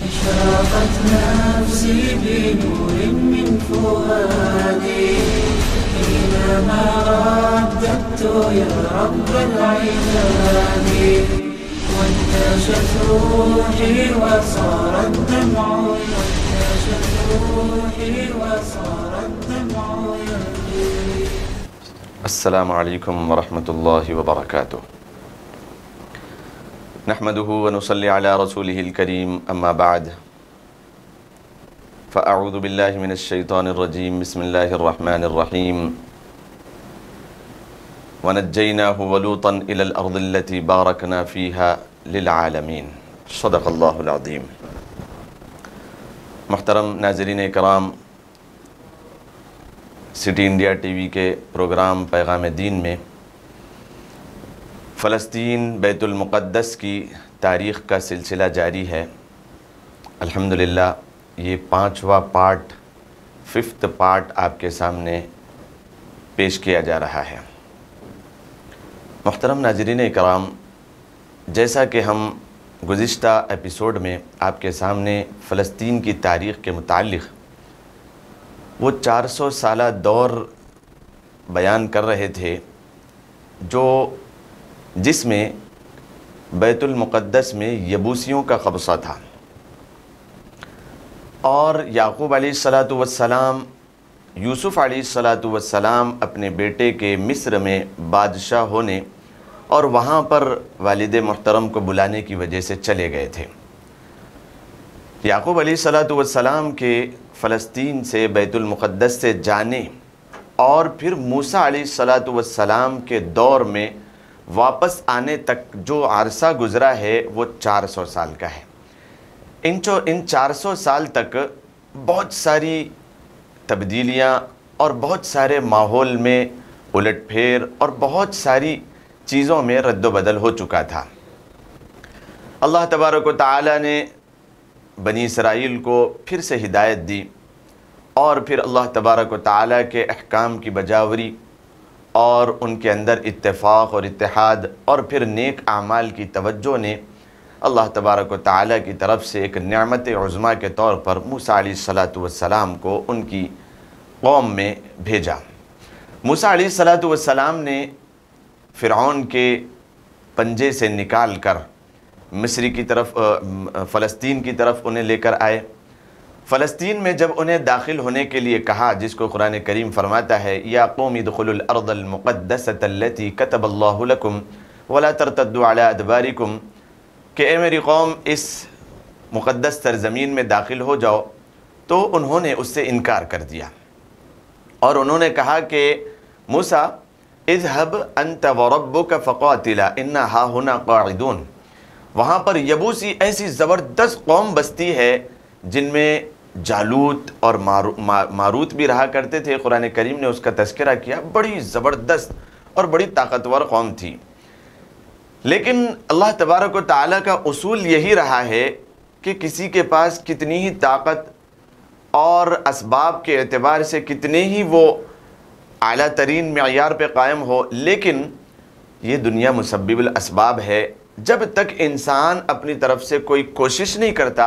أشرقت نفسي بنور من فؤادي حينما رددت يا رب العباد وانتشت روحي وصار الدمع يجري. السلام علیکم ورحمۃ اللہ وبرکاتہ۔ نحمده ونصلي على رسوله الكريم اما بعد فاعوذ باللہ من الشیطان الرجیم بسم اللہ الرحمن الرحیم ونجیناہ ولوطا الى الارض التي بارکنا فیها للعالمین۔ صدق اللہ العظیم۔ محترم ناظرین کرام، سٹی انڈیا ٹی وی کے پروگرام پیغام دین میں فلسطین بیت المقدس کی تاریخ کا سلسلہ جاری ہے۔ الحمدللہ یہ 5واں پارٹ، 5th پارٹ آپ کے سامنے پیش کیا جا رہا ہے۔ محترم ناظرین کرام، جیسا کہ ہم گزشتہ ایپیسوڈ میں آپ کے سامنے فلسطین کی تاریخ کے متعلق وہ 400 سالہ دور بیان کر رہے تھے جس میں بیت المقدس میں یبوسیوں کا قبضہ تھا، اور یعقوب علیہ السلام یوسف علیہ السلام اپنے بیٹے کے مصر میں بادشاہ ہونے اور وہاں پر والد محترم کو بلانے کی وجہ سے چلے گئے تھے۔ یعقوب علیہ السلام کے فلسطین سے بیت المقدس سے جانے اور پھر موسیٰ علیہ السلام کے دور میں واپس آنے تک جو عرصہ گزرا ہے وہ 400 سال کا ہے۔ ان 400 سال تک بہت ساری تبدیلیاں اور بہت سارے ماحول میں الٹ پھیر اور بہت ساری چیزوں میں رد و بدل ہو چکا تھا۔ اللہ تبارک و تعالی نے بنی اسرائیل کو پھر سے ہدایت دی، اور پھر اللہ تبارک و تعالی کے احکام کی بجاوری اور ان کے اندر اتفاق اور اتحاد اور پھر نیک اعمال کی توجہ نے اللہ تبارک و تعالی کی طرف سے ایک نعمت عظمیٰ کے طور پر موسیٰ علیہ السلام کو ان کی قوم میں بھیجا۔ موسیٰ علیہ السلام نے فرعون کے پنجے سے نکال کر مصری کی طرف فلسطین کی طرف انہیں لے کر آئے۔ فلسطین میں جب انہیں داخل ہونے کے لیے کہا، جس کو قرآن کریم فرماتا ہے یا قوم ادخلوا الارض المقدسة التي كتب اللہ لکم ولا ترتدوا على ادبارکم، کہ اے میری قوم اس مقدس سرزمین میں داخل ہو جاؤ، تو انہوں نے اس سے انکار کر دیا اور انہوں نے کہا کہ موسیٰ اذهب انت وربک فقاتلا انا ہاہنا قاعدون۔ وہاں پر یبوسی ایسی زبردست قوم بستی ہے جن میں جالوت اور ماروت بھی رہا کرتے تھے۔ قرآن کریم نے اس کا تذکرہ کیا، بڑی زبردست اور بڑی طاقتور قوم تھی۔ لیکن اللہ تبارک و تعالیٰ کا اصول یہی رہا ہے کہ کسی کے پاس کتنی ہی طاقت اور اسباب کے اعتبار سے کتنے ہی وہ اعلیٰ ترین معیار پہ قائم ہو، لیکن یہ دنیا مسبب الاسباب ہے۔ جب تک انسان اپنی طرف سے کوئی کوشش نہیں کرتا،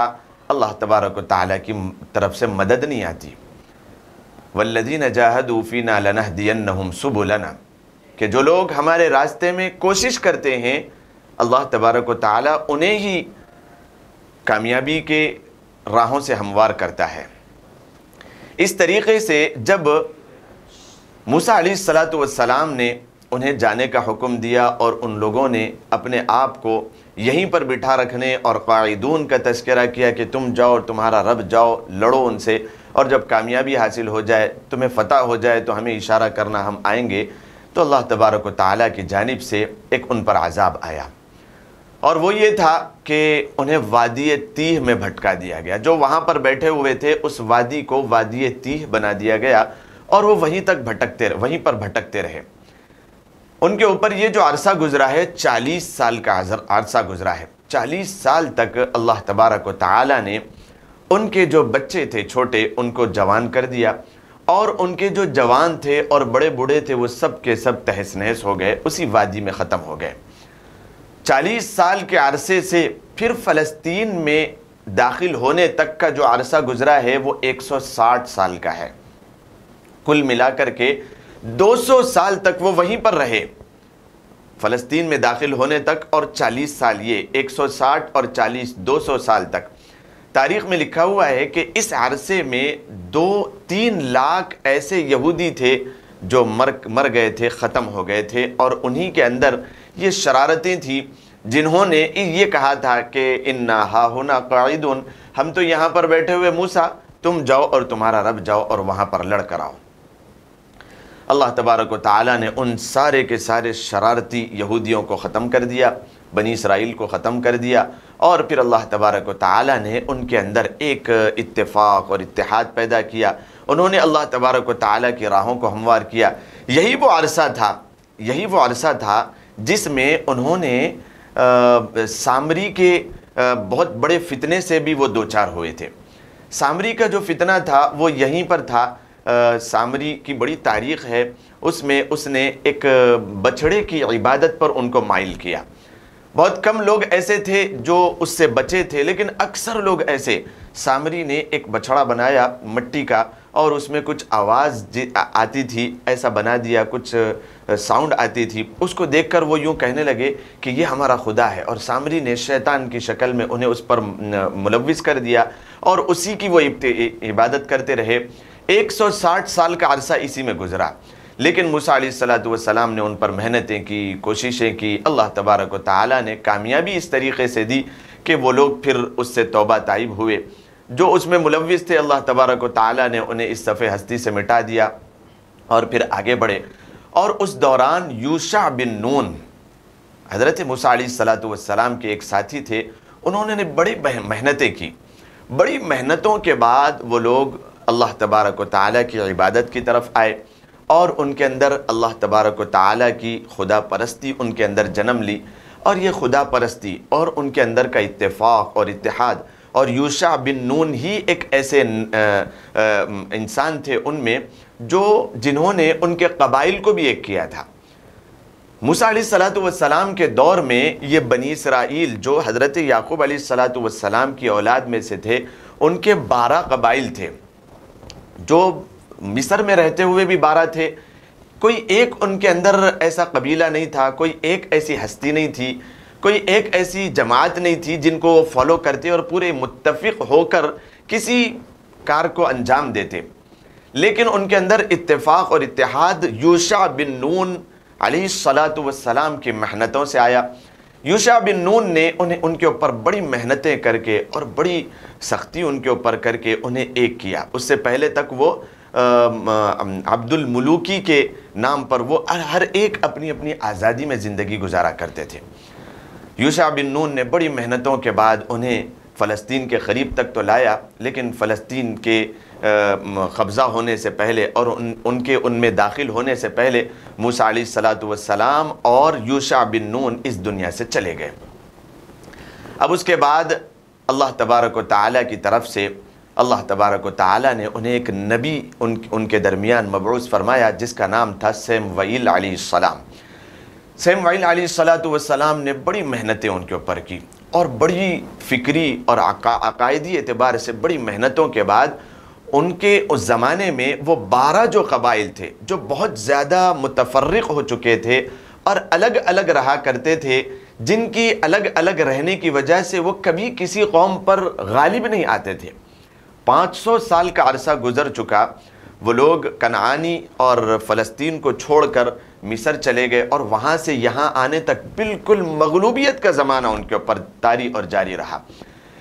اللہ تبارک و تعالیٰ کی طرف سے مدد نہیں آتی۔ والذین جاہدوا فینا لنہدینہم سبلنا، کہ جو لوگ ہمارے راستے میں کوشش کرتے ہیں، اللہ تبارک و تعالیٰ انہیں ہی کامیابی کے راہوں سے ہموار کرتا ہے۔ اس طریقے سے جب موسیٰ علیہ السلام نے انہیں جانے کا حکم دیا اور ان لوگوں نے اپنے آپ کو یہیں پر بٹھا رکھنے اور قاعدون کا تذکرہ کیا کہ تم جاؤ، تمہارا رب، جاؤ لڑو ان سے، اور جب کامیابی حاصل ہو جائے، تمہیں فتح ہو جائے تو ہمیں اشارہ کرنا، ہم آئیں گے، تو اللہ تبارک و تعالیٰ کی جانب سے ایک ان پر عذاب آیا، اور وہ یہ تھا کہ انہیں وادی تیہ میں بھٹکا دیا گیا۔ جو وہاں پر بیٹھے ہوئے تھے اس وادی کو وادی تیہ بنا دیا گیا، اور وہ وہیں پر بھٹکتے رہے۔ ان کے اوپر یہ جو عرصہ گزرا ہے 40 سال کا عرصہ گزرا ہے۔ 40 سال تک اللہ تبارک و تعالی نے ان کے جو بچے تھے چھوٹے ان کو جوان کر دیا، اور ان کے جو جوان تھے اور بڑے بوڑھے تھے وہ سب کے سب تہس نہس ہو گئے، اسی وادی میں ختم ہو گئے۔ 40 سال کے عرصے سے پھر فلسطین میں داخل ہونے تک کا جو عرصہ گزرا ہے وہ 160 سال کا ہے۔ کل ملا کر کے 200 سال تک وہ وہیں پر رہے، فلسطین میں داخل ہونے تک، اور 40 سال یہ 160 اور 40 200 سال تک۔ تاریخ میں لکھا ہوا ہے کہ اس عرصے میں 2-3 لاکھ ایسے یہودی تھے جو مر گئے تھے، ختم ہو گئے تھے، اور انہی کے اندر یہ شرارتیں تھیں جنہوں نے یہ کہا تھا کہ اِنَّا ہَاهُنَا قَاعِدُونَ، ہم تو یہاں پر بیٹھے ہوئے موسیٰ، تم جاؤ اور تمہارا رب جاؤ اور وہاں پر لڑ کر آؤ۔ اللہ تبارک و تعالیٰ نے ان سارے کے سارے شرارتی یہودیوں کو ختم کر دیا، بنی اسرائیل کو ختم کر دیا، اور پھر اللہ تبارک و تعالیٰ نے ان کے اندر ایک اتفاق اور اتحاد پیدا کیا، انہوں نے اللہ تبارک و تعالیٰ کی راہوں کو ہموار کیا۔ یہی وہ عرصہ تھا جس میں انہوں نے سامری کے بہت بڑے فتنے سے بھی وہ دوچار ہوئے تھے۔ سامری کا جو فتنہ تھا وہ یہیں پر تھا۔ سامری کی بڑی تاریخ ہے، اس میں اس نے ایک بچھڑے کی عبادت پر ان کو مائل کیا۔ بہت کم لوگ ایسے تھے جو اس سے بچے تھے، لیکن اکثر لوگ ایسے۔ سامری نے ایک بچھڑا بنایا مٹی کا، اور اس میں کچھ آواز آتی تھی، ایسا بنا دیا، کچھ ساؤنڈ آتی تھی، اس کو دیکھ کر وہ یوں کہنے لگے کہ یہ ہمارا خدا ہے، اور سامری نے شیطان کی شکل میں انہیں اس پر ملوث کر دیا، اور اسی کی وہ عبادت کرتے رہے۔ 160 سال کا عرصہ اسی میں گزرا، لیکن موسیٰ علیہ السلام نے ان پر محنتیں کی، کوششیں کی۔ اللہ تبارک و تعالیٰ نے کامیابی اس طریقے سے دی کہ وہ لوگ پھر اس سے توبہ طائب ہوئے۔ جو اس میں ملوث تھے، اللہ تبارک و تعالیٰ نے انہیں اس صفحے ہستی سے مٹا دیا، اور پھر آگے بڑھے۔ اور اس دوران یوشع بن نون، حضرت موسیٰ علیہ السلام کے ایک ساتھی تھے، انہوں نے بڑی محنتیں کی۔ بڑی محنتوں کے بعد وہ لوگ اللہ تبارک و تعالیٰ کی عبادت کی طرف آئے، اور ان کے اندر اللہ تبارک و تعالیٰ کی خدا پرستی ان کے اندر جنم لی، اور یہ خدا پرستی اور ان کے اندر کا اتفاق اور اتحاد، اور یوشع بن نون ہی ایک ایسے انسان تھے ان میں جنہوں نے ان کے قبائل کو بھی ایک کیا تھا۔ موسیٰ علیہ السلام کے دور میں یہ بنی اسرائیل جو حضرت یعقوب علیہ السلام کی اولاد میں سے تھے، ان کے 12 قبائل تھے، جو مصر میں رہتے ہوئے بھی 12 تھے۔ کوئی ایک ان کے اندر ایسا قبیلہ نہیں تھا، کوئی ایک ایسی ہستی نہیں تھی، کوئی ایک ایسی جماعت نہیں تھی جن کو وہ فالو کرتے اور پورے متفق ہو کر کسی کار کو انجام دیتے، لیکن ان کے اندر اتفاق اور اتحاد یوشع بن نون علیہ السلام کی محنتوں سے آیا۔ یوشع بن نون نے ان کے اوپر بڑی محنتیں کر کے اور بڑی سختی ان کے اوپر کر کے انہیں ایک کیا۔ اس سے پہلے تک وہ عبد الملوکی کے نام پر وہ ہر ایک اپنی اپنی آزادی میں زندگی گزارا کرتے تھے۔ یوشع بن نون نے بڑی محنتوں کے بعد انہیں فلسطین کے قریب تک تو لایا، لیکن فلسطین کے قبضہ ہونے سے پہلے اور ان میں داخل ہونے سے پہلے موسیٰ علیہ السلام اور یوشع بن نون اس دنیا سے چلے گئے۔ اب اس کے بعد اللہ تبارک و تعالیٰ کی طرف سے اللہ تبارک و تعالیٰ نے انہیں ایک نبی ان کے درمیان مبعوث فرمایا، جس کا نام تھا سیموئیل علیہ السلام۔ سیموئیل علیہ السلام نے بڑی محنتیں ان کے اوپر کی، اور بڑی فکری اور عقائدی اعتبار سے بڑی محنتوں کے بعد ان کے اس زمانے میں وہ 12 جو قبائل تھے، جو بہت زیادہ متفرق ہو چکے تھے اور الگ الگ رہا کرتے تھے، جن کی الگ الگ رہنے کی وجہ سے وہ کبھی کسی قوم پر غالب نہیں آتے تھے۔ 500 سال کا عرصہ گزر چکا، وہ لوگ کنعانی اور فلسطین کو چھوڑ کر مصر چلے گئے، اور وہاں سے یہاں آنے تک بالکل مغلوبیت کا زمانہ ان کے اوپر طاری اور جاری رہا۔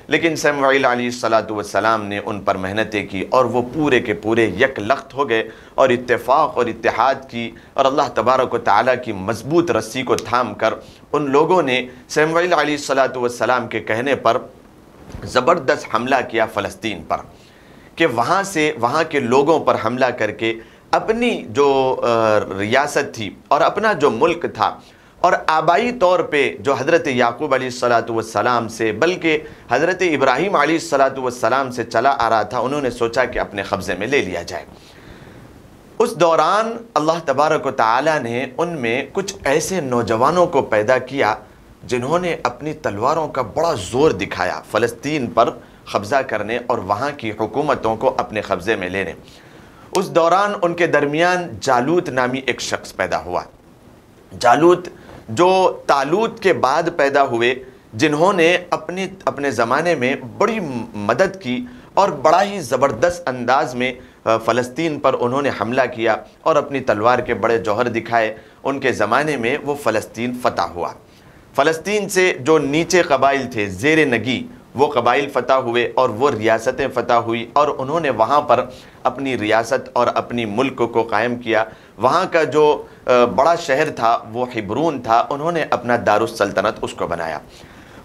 لیکن سیموئیل علیہ السلام نے ان پر محنتیں کی، اور وہ پورے کے پورے یک لخت ہو گئے، اور اتفاق اور اتحاد کی اور اللہ تبارک و تعالیٰ کی مضبوط رسی کو تھام کر ان لوگوں نے سیموئیل علیہ السلام کے کہنے پر زبردست حملہ کیا فلسطین پر، کہ وہاں کے لوگوں پر حملہ کر کے اپنی جو ریاست تھی اور اپنا جو ملک تھا، اور آبائی طور پہ جو حضرت یعقوب علیہ السلام سے بلکہ حضرت ابراہیم علیہ السلام سے چلا آ رہا تھا، انہوں نے سوچا کہ اپنے قبضے میں لے لیا جائے۔ اس دوران اللہ تبارک و تعالیٰ نے ان میں کچھ ایسے نوجوانوں کو پیدا کیا جنہوں نے اپنی تلواروں کا بڑا زور دکھایا فلسطین پر قبضہ کرنے اور وہاں کی حکومتوں کو اپنے قبضے میں لینے۔ اس دوران ان کے درمیان جالوت نامی ایک شخص پیدا ہوا۔ جالوت جو طالوت کے بعد پیدا ہوئے، جنہوں نے اپنے زمانے میں بڑی مدد کی اور بڑا ہی زبردست انداز میں فلسطین پر انہوں نے حملہ کیا اور اپنی تلوار کے بڑے جوہر دکھائے۔ ان کے زمانے میں وہ فلسطین فتح ہوا۔ فلسطین سے جو نیچے قبائل تھے زیر نگی، وہ قبائل فتح ہوئے اور وہ ریاستیں فتح ہوئی اور انہوں نے وہاں پر اپنی ریاست اور اپنی ملک کو قائم کیا۔ وہاں کا جو بڑا شہر تھا وہ حبرون تھا، انہوں نے اپنا دارالسلطنت اس کو بنایا۔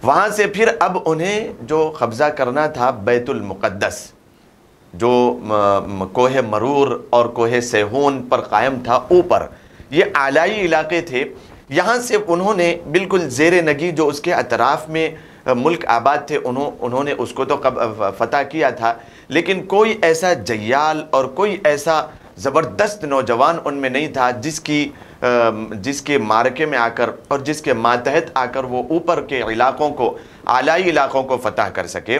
وہاں سے پھر اب انہیں جو قبضہ کرنا تھا بیت المقدس، جو کوہ مرور اور کوہ سیہون پر قائم تھا اوپر، یہ اعلائی علاقے تھے۔ یہاں سے انہوں نے بالکل زیر نگی جو اس کے اطراف میں ملک آباد تھے انہوں نے اس کو تو فتح کیا تھا، لیکن کوئی ایسا جیال اور کوئی ایسا زبردست نوجوان ان میں نہیں تھا جس کے معرکے میں آ کر اور جس کے ماتحت آ کر وہ اوپر کے علاقوں کو، اعلائی علاقوں کو فتح کر سکے۔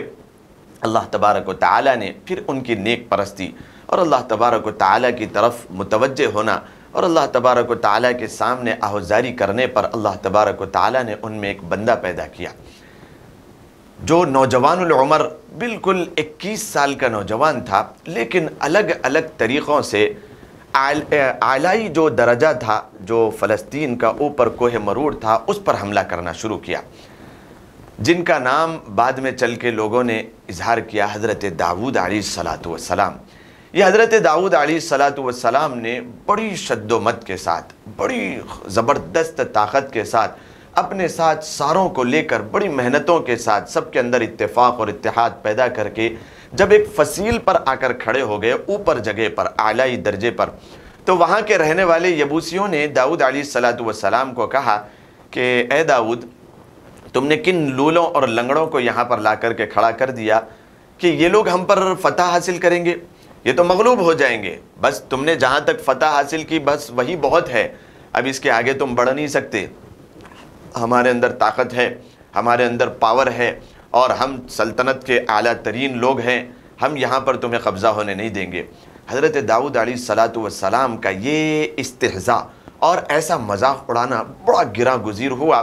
اللہ تبارک و تعالیٰ نے پھر ان کی نیک پرستی اور اللہ تبارک و تعالیٰ کی طرف متوجہ ہونا اور اللہ تبارک و تعالیٰ کے سامنے آہوزاری کرنے پر اللہ تبارک و تعالیٰ نے ان میں ایک بندہ پیدا کیا جو نوجوان العمر، بالکل 21 سال کا نوجوان تھا، لیکن الگ الگ طریقوں سے اعلائی جو درجہ تھا، جو فلسطین کا اوپر کوہ مرور تھا، اس پر حملہ کرنا شروع کیا، جن کا نام بعد میں چل کے لوگوں نے اظہار کیا حضرت داؤد علیہ السلام۔ یہ حضرت داؤد علیہ السلام نے بڑی شد و مد کے ساتھ، بڑی زبردست طاقت کے ساتھ، اپنے ساتھ ساروں کو لے کر بڑی محنتوں کے ساتھ سب کے اندر اتفاق اور اتحاد پیدا کر کے جب ایک فصیل پر آ کر کھڑے ہو گئے، اوپر جگہ پر، اعلائی درجے پر، تو وہاں کے رہنے والے یبوسیوں نے داؤد علیہ السلام کو کہا کہ اے داؤد، تم نے کن لولوں اور لنگڑوں کو یہاں پر لا کر کے کھڑا کر دیا کہ یہ لوگ ہم پر فتح حاصل کریں گے، یہ تو مغلوب ہو جائیں گے، بس تم نے جہاں تک فتح حاصل کی بس وہی بہت ہے، اب اس کے آگے تم بڑھ نہیں سکتے، ہمارے اندر طاقت ہے، ہمارے اندر پاور ہے اور ہم سلطنت کے اعلیٰ ترین لوگ ہیں، ہم یہاں پر تمہیں قبضہ ہونے نہیں دیں گے۔ حضرت داؤد علیہ السلام کا یہ استہزاء اور ایسا مذاق اڑانا بڑا گراں گزیر ہوا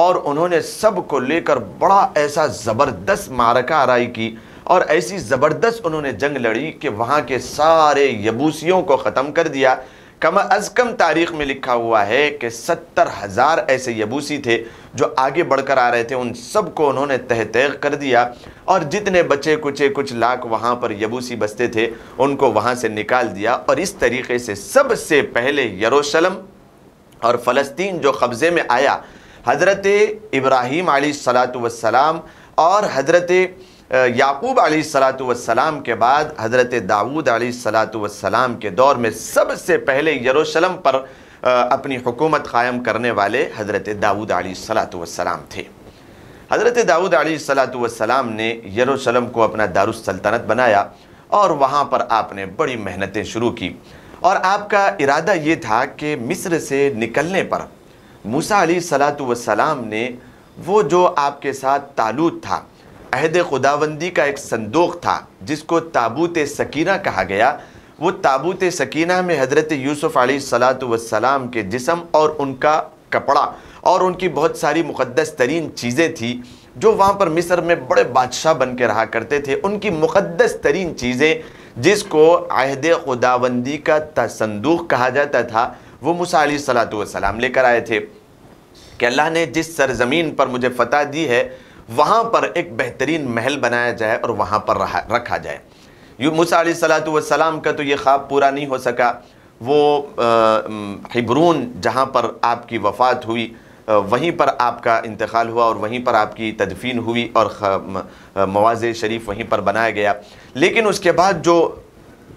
اور انہوں نے سب کو لے کر بڑا ایسا زبردست معرکہ آرائی کی اور ایسی زبردست انہوں نے جنگ لڑی کہ وہاں کے سارے یبوسیوں کو ختم کر دیا۔ کم از کم تاریخ میں لکھا ہوا ہے کہ 70,000 ایسے یبوسی تھے جو آگے بڑھ کر آ رہے تھے، ان سب کو انہوں نے تہ تیغ کر دیا اور جتنے بچے کچے کچھ لاکھ وہاں پر یبوسی بستے تھے ان کو وہاں سے نکال دیا، اور اس طریقے سے سب سے پہلے یروشلم اور فلسطین جو قبضے میں آیا، حضرت ابراہیم علیہ السلام اور حضرت یعقوب علیہ السلام کے بعد حضرت داؤد علیہ السلام کے دور میں سب سے پہلے یروشلم پر اپنی حکومت قائم کرنے والے حضرت داؤد علیہ السلام تھے۔ حضرت داؤد علیہ السلام نے یروشلم کو اپنا دارالسلطنت بنایا اور وہاں پر آپ نے بڑی محنتیں شروع کی، اور آپ کا ارادہ یہ تھا کہ مصر سے نکلنے پر موسیٰ علیہ السلام نے وہ جو آپ کے ساتھ طالوت تھا، عہد خداوندی کا ایک صندوق تھا جس کو تابوت سکینہ کہا گیا، وہ تابوت سکینہ میں حضرت یوسف علیہ السلام کے جسم اور ان کا کپڑا اور ان کی بہت ساری مقدس ترین چیزیں تھیں جو وہاں پر مصر میں بڑے بادشاہ بن کے رہا کرتے تھے، ان کی مقدس ترین چیزیں جس کو عہد خداوندی کا صندوق کہا جاتا تھا، وہ موسیٰ علیہ السلام لے کر آئے تھے کہ اللہ نے جس سرزمین پر مجھے فتح دی ہے وہاں پر ایک بہترین محل بنایا جائے اور وہاں پر رکھا جائے۔ موسیٰ علیہ السلام کا تو یہ خواب پورا نہیں ہو سکا، وہ حبرون جہاں پر آپ کی وفات ہوئی وہیں پر آپ کا انتقال ہوا اور وہیں پر آپ کی تدفین ہوئی اور مواضع شریف وہیں پر بنایا گیا، لیکن اس کے بعد جو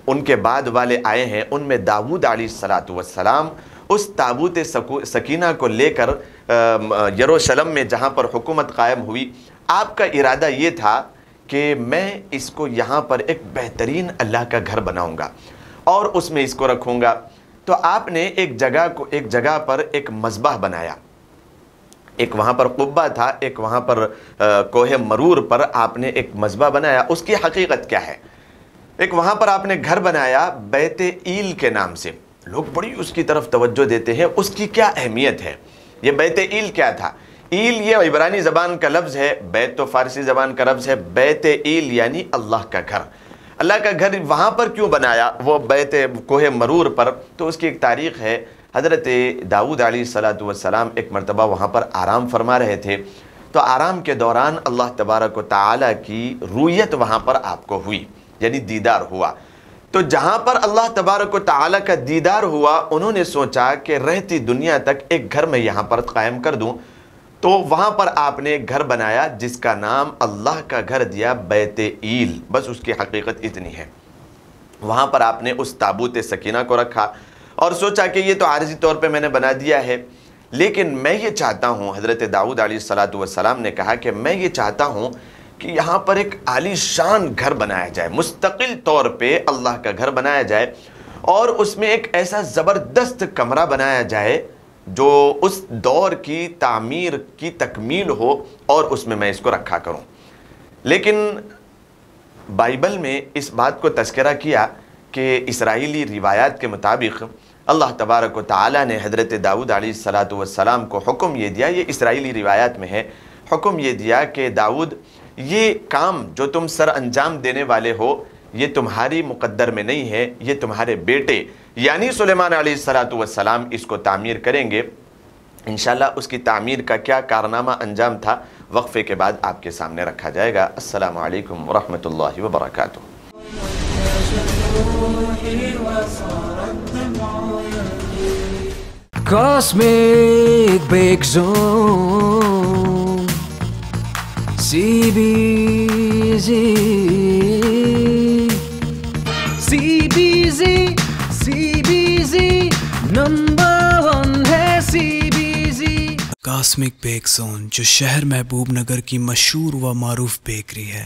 ان کے بعد والے آئے ہیں ان میں داؤد علیہ السلام اس تابوت سکینہ کو لے کر یروشلم میں جہاں پر حکومت قائم ہوئی، آپ کا ارادہ یہ تھا کہ میں اس کو یہاں پر ایک بہترین اللہ کا گھر بناؤں گا اور اس میں اس کو رکھوں گا۔ تو آپ نے ایک جگہ پر ایک مذبح بنایا، ایک وہاں پر قبہ تھا، ایک وہاں پر کوہ مرور پر آپ نے ایک مذبح بنایا، اس کی حقیقت کیا ہے؟ ایک وہاں پر آپ نے گھر بنایا بیت ایل کے نام سے، لوگ بڑی اس کی طرف توجہ دیتے ہیں، اس کی کیا اہمیت ہے؟ یہ بیت ایل کیا تھا؟ ایل یہ عبرانی زبان کا لفظ ہے، بیت تو فارسی زبان کا لفظ ہے، بیت ایل یعنی اللہ کا گھر۔ اللہ کا گھر وہاں پر کیوں بنایا؟ وہ بیت کوہ مرور پر، تو اس کی ایک تاریخ ہے۔ حضرت داؤد علیہ السلام ایک مرتبہ وہاں پر آرام فرما رہے تھے، تو آرام کے دوران اللہ تبارک و تعالیٰ کی رؤیت وہاں پر آپ کو ہوئی، یعنی دیدار ہوا۔ تو جہاں پر اللہ تبارک و تعالیٰ کا دیدار ہوا، انہوں نے سوچا کہ رہتی دنیا تک ایک گھر میں یہاں پر قائم کر دوں، تو وہاں پر آپ نے ایک گھر بنایا جس کا نام اللہ کا گھر دیا بیت ایل، بس اس کی حقیقت اتنی ہے۔ وہاں پر آپ نے اس تابوت سکینہ کو رکھا اور سوچا کہ یہ تو عارضی طور پہ میں نے بنا دیا ہے، لیکن میں یہ چاہتا ہوں، حضرت داؤد علیہ السلام نے کہا کہ میں یہ چاہتا ہوں کہ یہاں پر ایک عالی شان گھر بنایا جائے، مستقل طور پہ اللہ کا گھر بنایا جائے، اور اس میں ایک ایسا زبردست کمرہ بنایا جائے جو اس دور کی تعمیر کی تکمیل ہو، اور اس میں اس کو رکھا کروں۔ لیکن بائبل میں اس بات کو تذکرہ کیا کہ اسرائیلی روایات کے مطابق اللہ تبارک و تعالیٰ نے حضرت داؤد علیہ السلام کو حکم یہ دیا، یہ اسرائیلی روایات میں ہے، حکم یہ دیا کہ داؤد، یہ کام جو تم سر انجام دینے والے ہو یہ تمہاری مقدر میں نہیں ہے، یہ تمہارے بیٹے یعنی سلیمان علیہ السلام اس کو تعمیر کریں گے۔ انشاءاللہ اس کی تعمیر کا کیا کارنامہ انجام تھا، وقفے کے بعد آپ کے سامنے رکھا جائے گا۔ السلام علیکم ورحمۃ اللہ وبرکاتہ۔ Cosmic Break Zone CBZ number one ہے CBZ۔ کاسمک بیک زون جو شہر محبوب نگر کی مشہور و معروف بیکری ہے،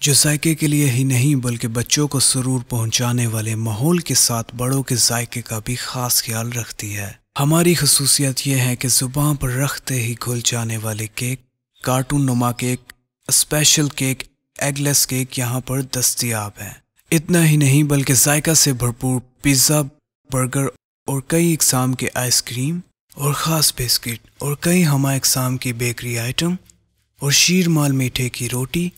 جو ذائقے کے لیے ہی نہیں بلکہ بچوں کو سرور پہنچانے والے ماحول کے ساتھ بڑوں کے ذائقے کا بھی خاص خیال رکھتی ہے۔ ہماری خصوصیت یہ ہے کہ زبان پر رکھتے ہی گھل جانے والے کیک، کارٹون نما کیک، اسپیشل کیک، ایگ لیس کیک یہاں پر دستیاب ہیں۔ اتنا ہی نہیں بلکہ ذائقہ سے بھرپور پیزا، برگر اور کئی اقسام کے آئس کریم اور خاص بسکٹ اور کئی ہمہ اقسام کی بیکری آئٹم اور شیر مال میٹھے کی روٹی،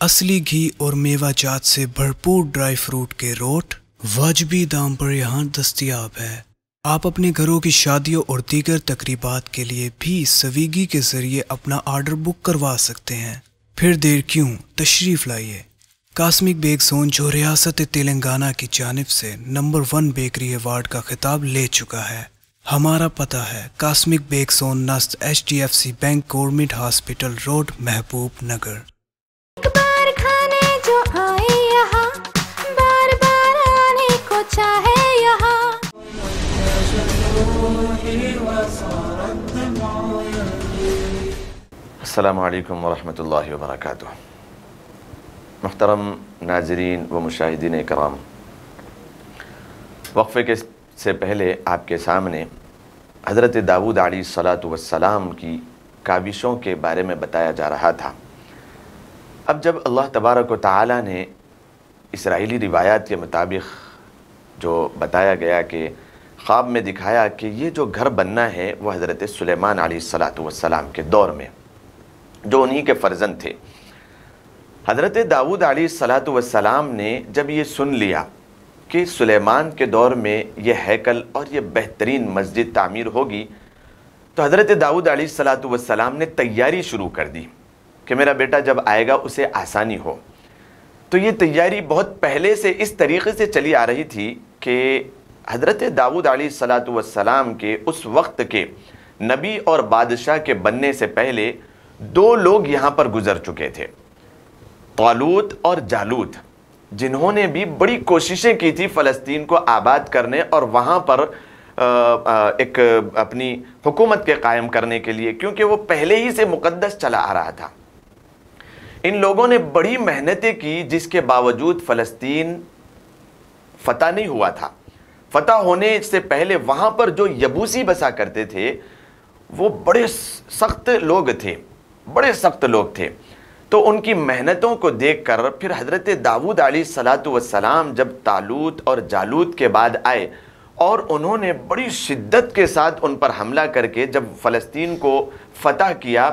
اصلی گھی اور میوہ جات سے بھرپور ڈرائی فروٹ کے روٹ واجبی دام پر یہاں دستیاب ہے۔ آپ اپنے گھروں کی شادیوں اور دیگر تقریبات کے لیے بھی سویگی کے ذریعے اپنا آرڈر بک کروا سکتے ہیں۔ پھر دیر کیوں، تشریف لائیے۔ کاسمک بیک زون جو ریاست تلنگانہ کی جانب سے نمبر 1 بیکری ایوارڈ کا خطاب لے چکا ہے۔ ہمارا پتہ ہے کاسمک بیک زون نزد HDFC bank government hospital road Mahbub Nagar. ایک بار کھانے جو آئے یہاں، بار بار آنے کو چاہے یہاں۔ السلام علیکم ورحمۃ اللہ وبرکاتہ۔ محترم ناظرین و مشاہدین کرام، وقفے سے پہلے آپ کے سامنے حضرت داؤد علیہ السلام کی کاوشوں کے بارے میں بتایا جا رہا تھا۔ اب جب اللہ تبارک و تعالیٰ نے اسرائیلی روایات کے مطابق جو بتایا گیا کہ خواب میں دکھایا کہ یہ جو گھر بننا ہے وہ حضرت سلیمان علیہ السلام کے دور میں، جو انہی کے فرزند تھے۔ حضرت داؤد علیہ السلام نے جب یہ سن لیا کہ سلیمان کے دور میں یہ ہیکل اور یہ بہترین مسجد تعمیر ہوگی، تو حضرت داؤد علیہ السلام نے تیاری شروع کر دی کہ میرا بیٹا جب آئے گا اسے آسانی ہو۔ تو یہ تیاری بہت پہلے سے اس طریقے سے چلی آ رہی تھی کہ حضرت داؤد علیہ السلام کے اس وقت کے نبی اور بادشاہ کے بننے سے پہلے 2 لوگ یہاں پر گزر چکے تھے، طالوت اور جالوت، جنہوں نے بھی بڑی کوششیں کی تھی فلسطین کو آباد کرنے اور وہاں پر ایک اپنی حکومت کے قائم کرنے کے لیے، کیونکہ وہ پہلے ہی سے مقدس چلا آ رہا تھا۔ ان لوگوں نے بڑی محنتیں کی، جس کے باوجود فلسطین فتح نہیں ہوا تھا۔ فتح ہونے سے پہلے وہاں پر جو یبوسی بسا کرتے تھے وہ بڑے سخت لوگ تھے، بڑے سخت لوگ تھے. تو ان کی محنتوں کو دیکھ کر پھر حضرت داؤد علیہ الصلاۃ والسلام جب طالوت اور جالوت کے بعد آئے اور انہوں نے بڑی شدت کے ساتھ ان پر حملہ کر کے جب فلسطین کو فتح کیا،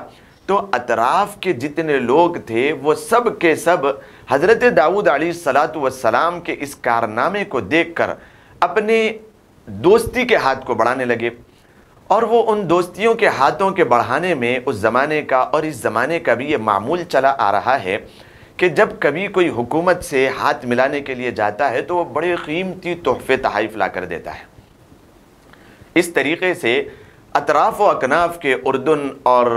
تو اطراف کے جتنے لوگ تھے وہ سب کے سب حضرت داؤد علیہ الصلاۃ والسلام کے اس کارنامے کو دیکھ کر اپنے دوستی کے ہاتھ کو بڑھانے لگے. اور وہ ان دوستیوں کے ہاتھوں کے بڑھانے میں اس زمانے کا اور اس زمانے کا بھی یہ معمول چلا آ رہا ہے کہ جب کبھی کوئی حکومت سے ہاتھ ملانے کے لیے جاتا ہے تو وہ بڑے قیمتی تحفے تحائف لا کر دیتا ہے. اس طریقے سے اطراف و اکناف کے اردن اور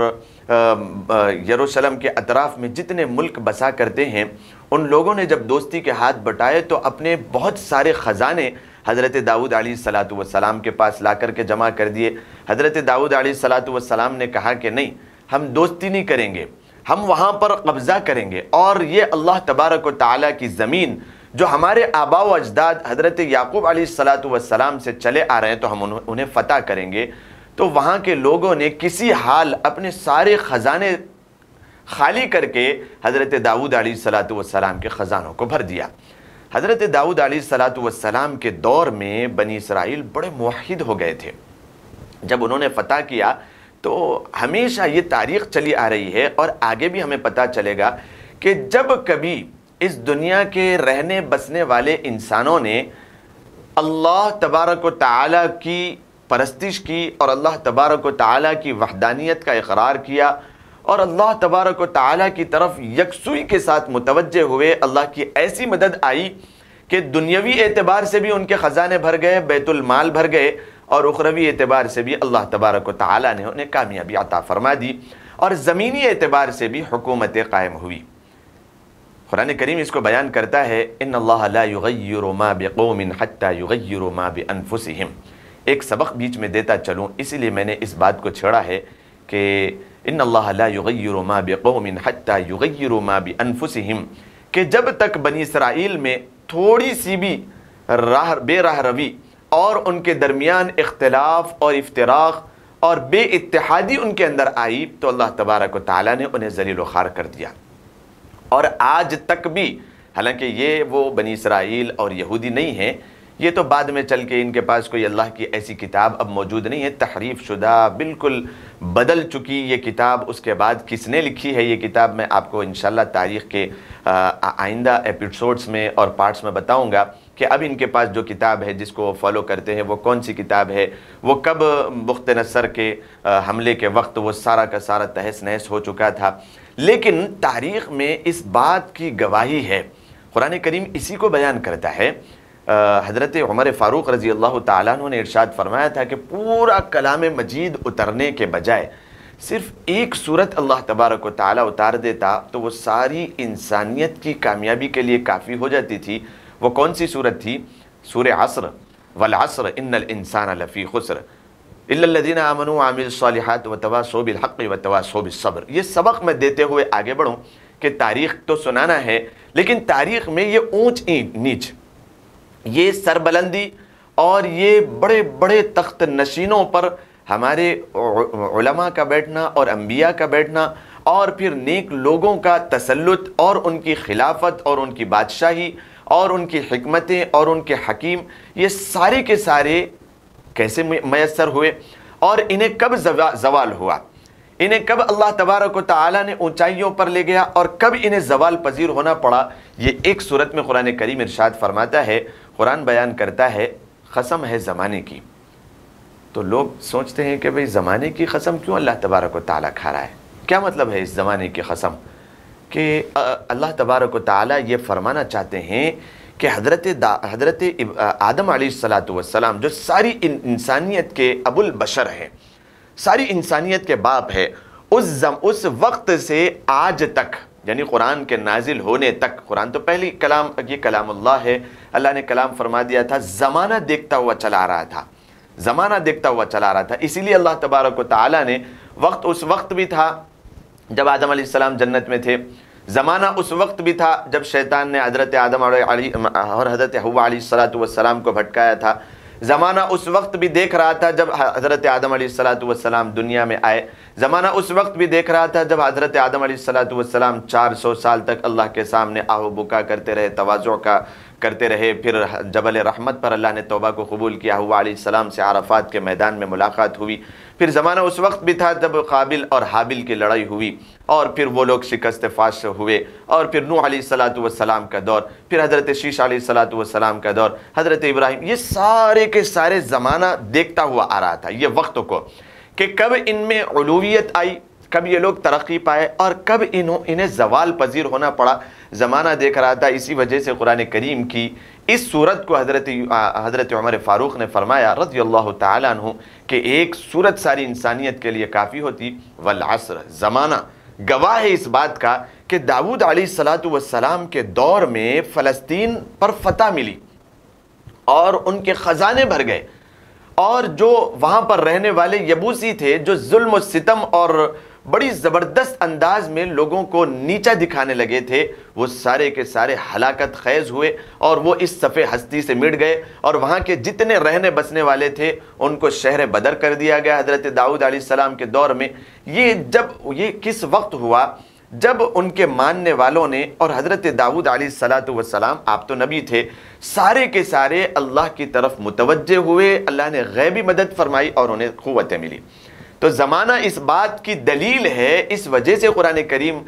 یروشلم کے اطراف میں جتنے ملک بسا کرتے ہیں، ان لوگوں نے جب دوستی کے ہاتھ بٹائے تو اپنے بہت سارے خزانے حضرت داؤد علیہ الصلاۃ والسلام کے پاس لا کر کے جمع کر دیے. حضرت داؤد علیہ الصلاۃ والسلام نے کہا کہ نہیں، ہم دوستی نہیں کریں گے، ہم وہاں پر قبضہ کریں گے، اور یہ اللہ تبارک و تعالیٰ کی زمین جو ہمارے آباء و اجداد حضرت یعقوب علیہ الصلاۃ والسلام سے چلے آ رہے ہیں تو ہم انہیں فتح کریں گے. تو وہاں کے لوگوں نے کسی حال اپنے سارے خزانے خالی کر کے حضرت داؤد علیہ الصلاۃ والسلام کے خزانوں کو بھر دیا. حضرت داؤد علیہ الصلاۃ والسلام کے دور میں بنی اسرائیل بڑے موحد ہو گئے تھے. جب انہوں نے فتح کیا تو ہمیشہ یہ تاریخ چلی آ رہی ہے اور آگے بھی ہمیں پتہ چلے گا کہ جب کبھی اس دنیا کے رہنے بسنے والے انسانوں نے اللہ تبارک و تعالیٰ کی پرستش کی اور اللہ تبارک و تعالیٰ کی وحدانیت کا اقرار کیا اور اللہ تبارک و تعالیٰ کی طرف یکسوئی کے ساتھ متوجہ ہوئے، اللہ کی ایسی مدد آئی کہ دنیاوی اعتبار سے بھی ان کے خزانے بھر گئے، بیت المال بھر گئے، اور اخروی اعتبار سے بھی اللہ تبارک و تعالیٰ نے انہیں کامیابی عطا فرما دی، اور زمینی اعتبار سے بھی حکومت قائم ہوئی. قرآن کریم اس کو بیان کرتا ہے، ان اللہ لا یغیر ما بقوم حتی یغیروا ما بانفسہم. ایک سبق بیچ میں دیتا چلوں، اسی لیے میں نے اس بات کو چھیڑا ہے کہ ان اللہ لا یغیر ما بقوم حتی یغیروا ما بانفسہم، کہ جب تک بنی اسرائیل میں تھوڑی سی بھی بے راہ روی اور ان کے درمیان اختلاف اور افتراق اور بے اتحادی ان کے اندر آئی تو اللہ تبارک و تعالیٰ نے انہیں ذلیل و خوار کر دیا. اور آج تک بھی، حالانکہ یہ وہ بنی اسرائیل اور یہودی نہیں ہیں، یہ تو بعد میں چل کے ان کے پاس کوئی اللہ کی ایسی کتاب اب موجود نہیں ہے، تحریف شدہ، بالکل بدل چکی یہ کتاب. اس کے بعد کس نے لکھی ہے یہ کتاب میں آپ کو انشاءاللہ تاریخ کے آئندہ ایپیسوڈز میں اور پارٹس میں بتاؤں گا کہ اب ان کے پاس جو کتاب ہے جس کو وہ فالو کرتے ہیں وہ کون سی کتاب ہے، وہ کب بخت نصر کے حملے کے وقت وہ سارا کا سارا تہس نہس ہو چکا تھا. لیکن تاریخ میں اس بات کی گواہی ہے، قرآن کریم اسی کو بیان کرتا ہے. حضرت عمر فاروق رضی اللہ تعالیٰ عنہ نے ارشاد فرمایا تھا کہ پورا کلام مجید اترنے کے بجائے صرف ایک سورت اللہ تبارک و تعالیٰ اتار دیتا تو وہ ساری انسانیت کی کامیابی کے لیے کافی ہو جاتی تھی. وہ کون سی سورت تھی؟ سورہ عصر، والعصر ان الانسان لفی خسر الا الذین آمنوا وعملوا الصالحات وتواصوا بالحق وتواصوا بالصبر. یہ سبق میں دیتے ہوئے آگے بڑھوں کہ تاریخ تو سنانا ہے، لیکن تاریخ میں یہ اونچ نیچ، یہ سربلندی اور یہ بڑے بڑے تخت نشینوں پر ہمارے علماء کا بیٹھنا اور انبیاء کا بیٹھنا اور پھر نیک لوگوں کا تسلط اور ان کی خلافت اور ان کی بادشاہی اور ان کی حکمتیں اور ان کے حکیم، یہ سارے کے سارے کیسے میسر ہوئے اور انہیں کب زوال ہوا، انہیں کب اللہ تبارک و تعالیٰ نے اونچائیوں پر لے گیا اور کب انہیں زوال پذیر ہونا پڑا. یہ ایک صورت میں قرآن کریم ارشاد فرماتا ہے. قرآن بیان کرتا ہے قسم ہے زمانے کی. تو لوگ سوچتے ہیں کہ بھئی زمانے کی قسم کیوں اللہ تبارک و تعالیٰ کھا رہا ہے؟ کیا مطلب ہے اس زمانے کی قسم؟ کہ اللہ تبارک و تعالیٰ یہ فرمانا چاہتے ہیں کہ حضرت آدم علیہ الصلاۃ والسلام جو ساری انسانیت کے ابو البشر ہیں، ساری انسانیت کے باپ ہے، اس وقت سے آج تک، یعنی قرآن کے نازل ہونے تک، قرآن تو پہلی کلام، یہ کلام اللہ ہے، اللہ نے کلام فرما دیا تھا، زمانہ دیکھتا ہوا چلا رہا تھا، زمانہ دیکھتا ہوا چلا رہا تھا. اسی لیے اللہ تبارک و تعالیٰ نے وقت اس وقت بھی تھا جب آدم علیہ السلام جنت میں تھے، زمانہ اس وقت بھی تھا جب شیطان نے حضرت آدم اور حضرت حوا علیہ السلام کو بھٹکایا تھا، زمانہ اس وقت بھی دیکھ رہا تھا جب حضرت آدم علیہ السلام دنیا میں آئے، زمانہ اس وقت بھی دیکھ رہا تھا جب حضرت آدم علیہ السلام 400 سال تک اللہ کے سامنے آہ و بکا کرتے رہے، تواضع کا کرتے رہے، پھر جبل رحمت پر اللہ نے توبہ کو قبول کیا، ہوا علیہ السلام سے عرفات کے میدان میں ملاقات ہوئی، پھر زمانہ اس وقت بھی تھا جب قابل اور حابل کی لڑائی ہوئی، اور پھر وہ لوگ شکست فاش ہوئے، اور پھر نوح علیہ السلام کا دور، پھر حضرت شیش علیہ السلام کا دور، حضرت ابراہیم، یہ سارے کے سارے زمانہ دیکھتا ہوا آ رہا تھا یہ وقت کو کہ کب ان میں علویت آئی، کب یہ لوگ ترقی پائے، اور کب انہیں زوال پذیر ہونا پڑا، زمانہ دیکھ رہا تھا۔ اسی وجہ سے قرآن کریم کی اس سورت کو حضرت عمر فاروق نے فرمایا رضی اللہ تعالیٰ عنہ کہ ایک سورت ساری انسانیت کے لیے کافی ہوتی، والعصر، زمانہ گواہ ہے اس بات کا کہ داؤد علیہ السلام کے دور میں فلسطین پر فتح ملی اور ان کے خزانے بھر گئے، اور جو وہاں پر رہنے والے یبوسی تھے جو ظلم و ستم اور بڑی زبردست انداز میں لوگوں کو نیچا دکھانے لگے تھے، وہ سارے کے سارے ہلاکت خیز ہوئے اور وہ اس صفحے ہستی سے مٹ گئے، اور وہاں کے جتنے رہنے بسنے والے تھے ان کو شہر بدر کر دیا گیا حضرت داؤد علیہ السلام کے دور میں۔ یہ کس وقت ہوا؟ جب ان کے ماننے والوں نے اور حضرت داؤد علیہ السلام، آپ تو نبی تھے، سارے کے سارے اللہ کی طرف متوجہ ہوئے، اللہ نے غیبی مدد فرمائی اور انہیں قوتیں ملی۔ تو زمانہ اس بات کی دلیل ہے، اس وجہ سے قرآن کریم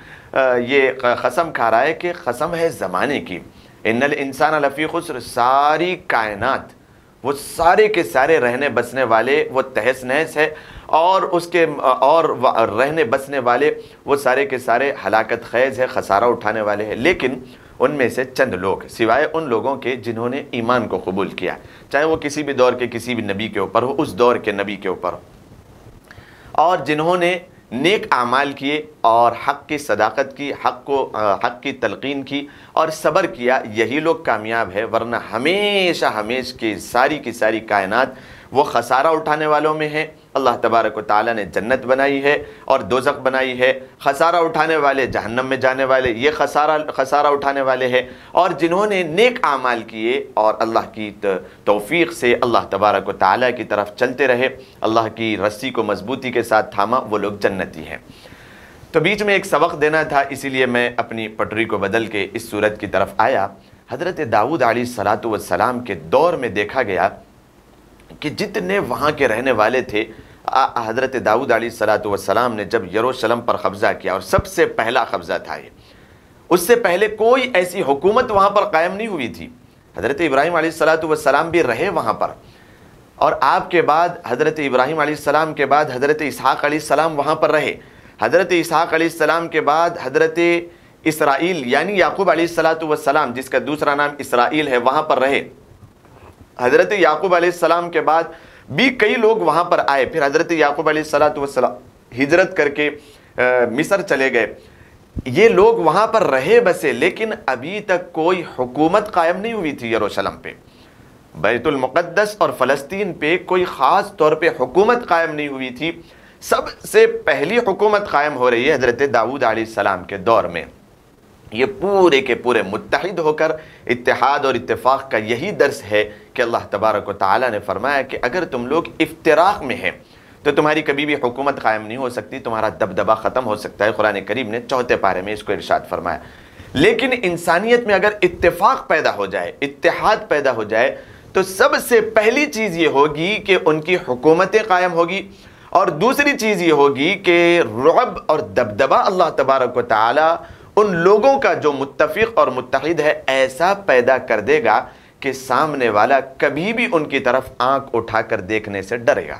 یہ قسم کھا رہا ہے کہ قسم ہے زمانے کی، ان الانسان لفی خسر، ساری کائنات، وہ سارے کے سارے رہنے بسنے والے وہ تہس نہس ہے، اور اس کے اور رہنے بسنے والے وہ سارے کے سارے ہلاکت خیز ہے، خسارہ اٹھانے والے ہیں، لیکن ان میں سے چند لوگ سوائے ان لوگوں کے جنہوں نے ایمان کو قبول کیا، چاہے وہ کسی بھی دور کے کسی بھی نبی کے اوپر ہو، اس دور کے نبی کے اوپر ہو، اور جنہوں نے نیک اعمال کیے اور حق کی صداقت کی، حق کی تلقین کی اور صبر کیا، یہی لوگ کامیاب ہے، ورنہ ہمیشہ کی ساری کائنات وہ خسارہ اٹھانے والوں میں ہے۔ اللہ تبارک و تعالیٰ نے جنت بنائی ہے اور دوزخ بنائی ہے، خسارہ اٹھانے والے جہنم میں جانے والے یہ خسارہ اٹھانے والے ہیں، اور جنہوں نے نیک اعمال کیے اور اللہ کی توفیق سے اللہ تبارک و تعالیٰ کی طرف چلتے رہے، اللہ کی رسی کو مضبوطی کے ساتھ تھاما، وہ لوگ جنتی ہیں۔ تو بیچ میں ایک سبق دینا تھا، اسی لیے میں اپنی پٹری کو بدل کے اس صورت کی طرف آیا۔ حضرت داؤد علیہ السلام کے دور میں دیکھا گیا کہ جتنے وہاں کے رہنے والے تھے، حضرت داؤد علیہ السلام نے جب یروشلم پر قبضہ کیا، اور سب سے پہلا قبضہ تھا یہ، اس سے پہلے کوئی ایسی حکومت وہاں پر قائم نہیں ہوئی تھی۔ حضرت ابراہیم علیہ السلام بھی رہے وہاں پر، اور آپ کے بعد حضرت ابراہیم علیہ السلام کے بعد حضرت اسحاق علیہ السلام وہاں پر رہے، حضرت اسحاق علیہ السلام کے بعد حضرت اسرائیل یعنی یعقوب علیہ السلام جس کا دوسرا نام اسرائیل ہے وہاں پر رہے، حضرت یعقوب علیہ السلام کے بعد بھی کئی لوگ وہاں پر آئے، پھر حضرت یعقوب علیہ السلام ہجرت کر کے مصر چلے گئے، یہ لوگ وہاں پر رہے بسے، لیکن ابھی تک کوئی حکومت قائم نہیں ہوئی تھی یروشلم پہ، بیت المقدس اور فلسطین پہ کوئی خاص طور پہ حکومت قائم نہیں ہوئی تھی۔ سب سے پہلی حکومت قائم ہو رہی ہے حضرت داؤد علیہ السلام کے دور میں۔ یہ پورے کے پورے متحد ہو کر، اتحاد اور اتفاق کا یہی درس ہے کہ اللہ تبارک و تعالیٰ نے فرمایا کہ اگر تم لوگ افتراق میں ہیں تو تمہاری کبھی بھی حکومت قائم نہیں ہو سکتی، تمہارا دبدبہ ختم ہو سکتا ہے۔ قرآن کریم نے 4 پارے میں اس کو ارشاد فرمایا۔ لیکن انسانیت میں اگر اتفاق پیدا ہو جائے، اتحاد پیدا ہو جائے، تو سب سے پہلی چیز یہ ہوگی کہ ان کی حکومتیں قائم ہوگی، اور دوسری چیز یہ ہوگی کہ رعب اور دبدبہ اللہ تبارک و تعالیٰ ان لوگوں کا جو متفق اور متحد ہے ایسا پیدا کر دے گا کہ سامنے والا کبھی بھی ان کی طرف آنکھ اٹھا کر دیکھنے سے ڈرے گا۔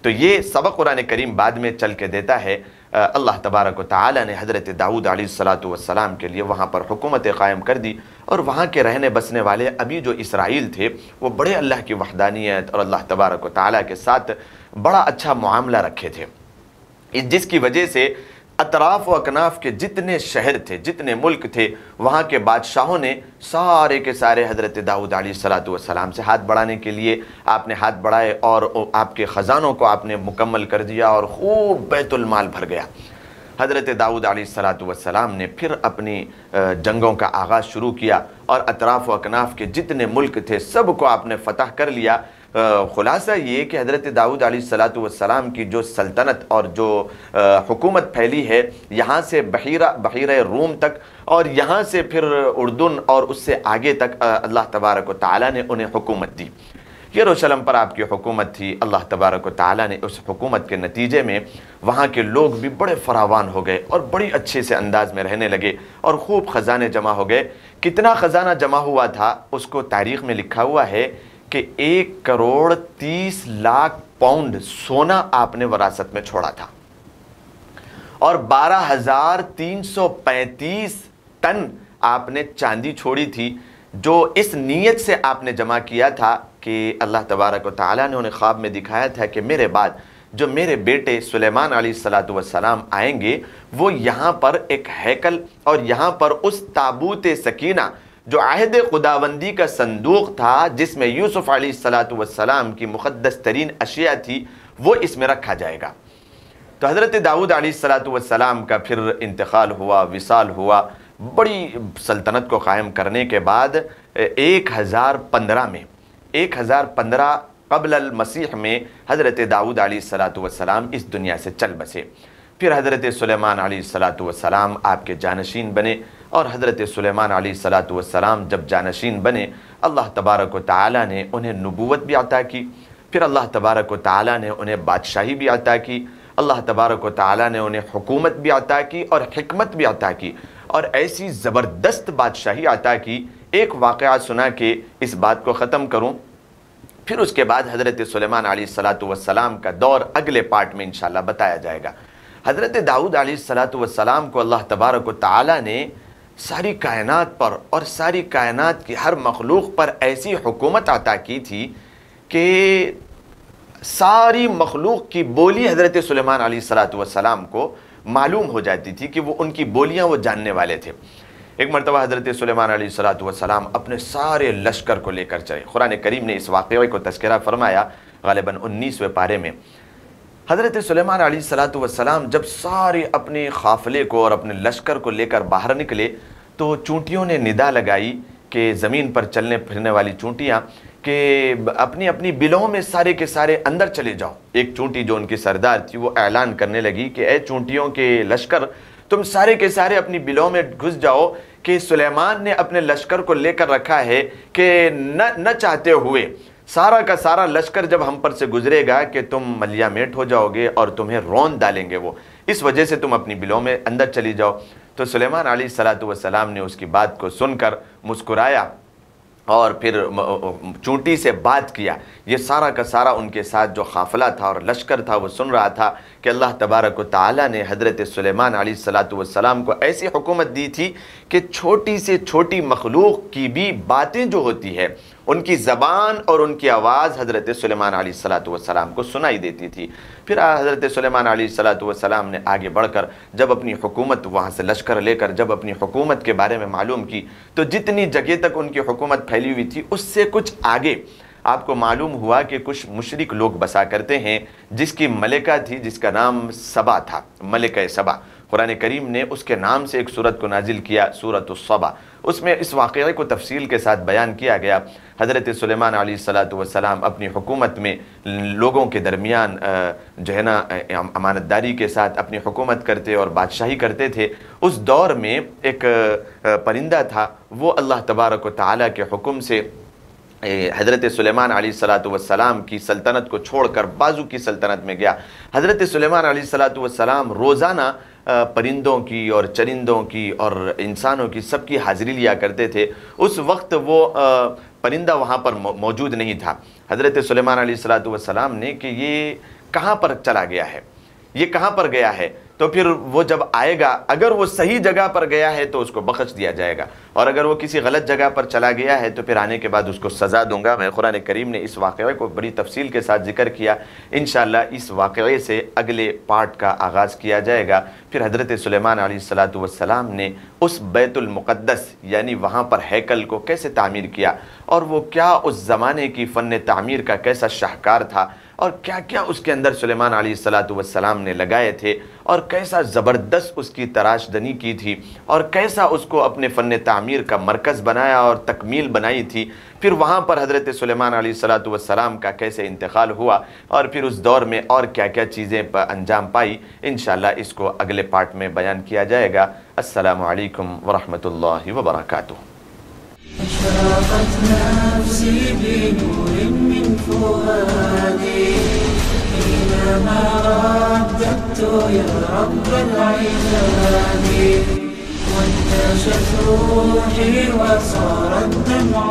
تو یہ سبق قرآن کریم بعد میں چل کے دیتا ہے۔ اللہ تبارک و تعالیٰ نے حضرت داؤد علیہ السلام کے لیے وہاں پر حکومت قائم کر دی، اور وہاں کے رہنے بسنے والے ابھی جو اسرائیل تھے وہ بڑے اللہ کی وحدانیت اور اللہ تبارک و تعالیٰ کے ساتھ بڑا اچھا معاملہ رکھے تھے، جس کی وجہ سے اطراف و اکناف کے جتنے شہر تھے، جتنے ملک تھے، وہاں کے بادشاہوں نے سارے کے سارے حضرت داؤد علیہ السلام سے ہاتھ بڑھانے کے لیے آپ نے ہاتھ بڑھائے، اور آپ کے خزانوں کو آپ نے مکمل کر دیا، اور خوب بیت المال بھر گیا۔ حضرت داؤد علیہ السلام نے پھر اپنی جنگوں کا آغاز شروع کیا، اور اطراف و اکناف کے جتنے ملک تھے سب کو آپ نے فتح کر لیا۔ خلاصہ یہ کہ حضرت داؤد علیہ السلام کی جو سلطنت اور جو حکومت پھیلی ہے یہاں سے بحیرہ روم تک، اور یہاں سے پھر اردن اور اس سے آگے تک اللہ تبارک و تعالیٰ نے انہیں حکومت دی۔ یروشلم پر آپ کی حکومت تھی۔ اللہ تبارک و تعالیٰ نے اس حکومت کے نتیجے میں وہاں کے لوگ بھی بڑے فراوان ہو گئے اور بڑی اچھے سے انداز میں رہنے لگے، اور خوب خزانے جمع ہو گئے۔ کتنا خزانہ جمع ہوا تھا اس کو تاریخ میں لکھا ہوا ہے کہ 1,30,00,000 پاؤنڈ سونا آپ نے وراثت میں چھوڑا تھا، اور 12,335 ٹن آپ نے چاندی چھوڑی تھی، جو اس نیت سے آپ نے جمع کیا تھا کہ اللہ تبارک و تعالیٰ نے انہیں خواب میں دکھایا تھا کہ میرے بعد جو میرے بیٹے سلیمان علیہ السلام آئیں گے، وہ یہاں پر ایک ہیکل اور یہاں پر اس تابوت سکینہ جو عہد خداوندی کا صندوق تھا، جس میں یوسف علیہ السلام کی مقدس ترین اشیاء تھی، وہ اس میں رکھا جائے گا۔ تو حضرت داؤد علیہ السلام کا پھر انتقال ہوا، وصال ہوا۔ بڑی سلطنت کو قائم کرنے کے بعد 1015 قبل المسیح میں حضرت داؤد علیہ السلام اس دنیا سے چل بسے۔ پھر حضرت سلیمان علیہ السلام آپ کے جانشین بنے، اور حضرت سلیمان علیہ السلام جب جانشین بنے، اللہ تبارک و تعالیٰ نے انہیں نبوت بھی عطا کی، پھر اللہ تبارک و تعالیٰ نے انہیں بادشاہی بھی عطا کی، اللہ تبارک و تعالیٰ نے انہیں حکومت بھی عطا کی اور حکمت بھی عطا کی، اور ایسی زبردست بادشاہی عطا کی۔ ایک واقعہ سنا کے اس بات کو ختم کروں، پھر اس کے بعد حضرت سلیمان علیہ السلام کا دور اگلے پارٹ میں انشاءاللہ بتایا جائے گا۔ حضرت داؤد علیہ السلام کو اللہ تبارک و تعالیٰ نے ساری کائنات پر اور ساری کائنات کی ہر مخلوق پر ایسی حکومت عطا کی تھی کہ ساری مخلوق کی بولی حضرت سلیمان علیہ السلام کو معلوم ہو جاتی تھی کہ وہ ان کی بولیاں وہ جاننے والے تھے۔ ایک مرتبہ حضرت سلیمان علیہ السلام اپنے سارے لشکر کو لے کر چلے۔ قرآن کریم نے اس واقعے کو تذکرہ فرمایا غالباً 19ویں پارے میں۔ حضرت سلیمان علیہ السلام جب سارے اپنے قافلے کو اور اپنے لشکر کو لے کر باہر نکلے تو چونٹیوں نے ندا لگائی کہ زمین پر چلنے پھرنے والی چونٹیاں کہ اپنی اپنی بلوں میں سارے کے سارے اندر چلے جاؤ۔ ایک چونٹی جو ان کی سردار تھی وہ اعلان کرنے لگی کہ اے چونٹیوں کے لشکر، تم سارے کے سارے اپنی بلوں میں گھس جاؤ کہ سلیمان نے اپنے لشکر کو لے کر رکھا ہے کہ نہ چاہتے ہوئے سارا کا سارا لشکر جب ہم پر سے گزرے گا کہ تم ملیا میٹ ہو جاؤ گے اور تمہیں رون ڈالیں گے وہ، اس وجہ سے تم اپنی بلوں میں اندر چلی جاؤ۔ تو سلیمان علیہ السلام نے اس کی بات کو سن کر مسکرایا اور پھر چونٹی سے بات کیا۔ یہ سارا کا سارا ان کے ساتھ جو قافلہ تھا اور لشکر تھا وہ سن رہا تھا کہ اللہ تبارک و تعالیٰ نے حضرت سلیمان علیہ السلام کو ایسی حکومت دی تھی کہ چھوٹی سے چھوٹی مخلوق کی بھی باتیں جو ہوتی ہے، ان کی زبان اور ان کی آواز حضرت سلیمان علیہ السلام کو سنائی دیتی تھی۔ پھر حضرت سلیمان علیہ السلام نے آگے بڑھ کر جب اپنی حکومت وہاں سے لشکر لے کر جب اپنی حکومت کے بارے میں معلوم کی تو جتنی جگہ تک ان کی حکومت پھیلی ہوئی تھی اس سے کچھ آگے آپ کو معلوم ہوا کہ کچھ مشرک لوگ بسا کرتے ہیں جس کی ملکہ تھی، جس کا نام سبا تھا، ملکہ سبا۔ قرآن کریم نے اس کے نام سے ایک سورت کو نازل کیا، سورۃ الصبا۔ اس میں اس واقعے کو تفصیل کے ساتھ بیان کیا گیا۔ حضرت سلیمان علیہ السلام اپنی حکومت میں لوگوں کے درمیان جو ہے نا امانت داری کے ساتھ اپنی حکومت کرتے اور بادشاہی کرتے تھے۔ اس دور میں ایک پرندہ تھا، وہ اللہ تبارک و تعالیٰ کے حکم سے حضرت سلیمان علیہ السلام کی سلطنت کو چھوڑ کر بازو کی سلطنت میں گیا۔ حضرت سلیمان علیہ السلام روزانہ پرندوں کی اور چرندوں کی اور انسانوں کی سب کی حاضری لیا کرتے تھے۔ اس وقت وہ پرندہ وہاں پر موجود نہیں تھا۔ حضرت سلیمان علیہ السلام نے کہ یہ کہاں پر چلا گیا ہے، یہ کہاں پر گیا ہے؟ تو پھر وہ جب آئے گا، اگر وہ صحیح جگہ پر گیا ہے تو اس کو بخش دیا جائے گا، اور اگر وہ کسی غلط جگہ پر چلا گیا ہے تو پھر آنے کے بعد اس کو سزا دوں گا میں۔ قرآن کریم نے اس واقعے کو بڑی تفصیل کے ساتھ ذکر کیا۔ انشاءاللہ اس واقعے سے اگلے پارٹ کا آغاز کیا جائے گا۔ پھر حضرت سلیمان علیہ السلام نے اس بیت المقدس یعنی وہاں پر ہیکل کو کیسے تعمیر کیا، اور وہ کیا اس زمانے کی فن تعمیر کا کیسا شاہکار تھا، اور کیا کیا اس کے اندر سلیمان علیہ السلام نے لگائے تھے، اور کیسا زبردست اس کی تراش دنی کی تھی، اور کیسا اس کو اپنے فن تعمیر تعمیر کا مرکز بنایا اور تکمیل بنائی تھی، پھر وہاں پر حضرت سلیمان علیہ السلام کا کیسے انتقال ہوا اور پھر اس دور میں اور کیا کیا چیزیں انجام پائی، انشاءاللہ اس کو اگلے پارٹ میں بیان کیا جائے گا۔ السلام علیکم ورحمۃ اللہ وبرکاتہ۔ أشرقت نفسي بنور من فؤادي حينما رددت يا رب العباد، وانتشت روحي وصار الدمع